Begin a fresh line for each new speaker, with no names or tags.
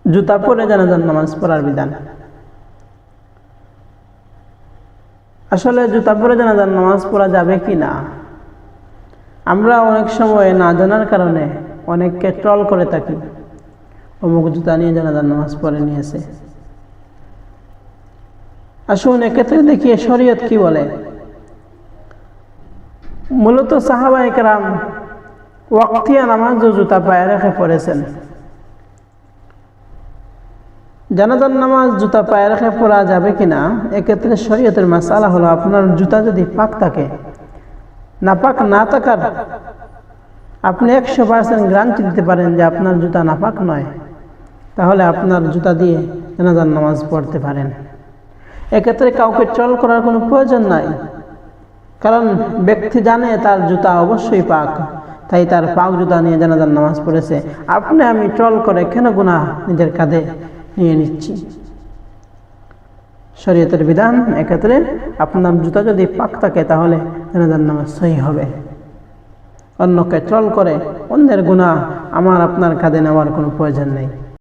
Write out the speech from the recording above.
জুতা পরে জানাজার নামাজ পড়ার বিধান। আসলে জুতা পরে জানাজার নামাজ পড়া যাবে কি না, আমরা অনেক সময় না জানার কারণে অনেককে ট্রল করে থাকি, অমুক জুতা নিয়ে জানাজার নামাজ পড়ে নিয়েছে। আসুন এক্ষেত্রে দেখি শরীয়ত কি বলে। মূলত সাহাবায়ে কেরাম ওয়াক্তিয়া নামাজ জুতা পায়ে রেখে পড়েছেন। জানাজার নামাজ জুতা পায়ে রেখে পড়া যাবে কিনা, এক্ষেত্রে শরীয়তের মাসালা হলো, আপনার জুতা যদি পাক থাকে, নাপাক না থাকার আপনি 100% গ্যারান্টি দিতে পারেন যে আপনার জুতা নাপাক নয়, তাহলে আপনার জুতা দিয়ে জানাজার নামাজ পড়তে পারেন। এক্ষেত্রে কাউকে ট্রল করার কোনো প্রয়োজন নাই, কারণ ব্যক্তি জানে তার জুতা অবশ্যই পাক, তাই তার পাক জুতা নিয়ে জানাজার নামাজ পড়েছে। আপনি আমি ট্রল করে কেন গুনাহ নিজের কাঁধে নিয়ে নিচ্ছি? শরীয়তের বিধান, এক্ষেত্রে আপনার জুতা যদি পাক থাকে তাহলে জানাজার নামাজ সহি হবে। অন্যকে ট্রল করে অন্যের গুনাহ আমার আপনার কাঁধে নেওয়ার কোনো প্রয়োজন নেই।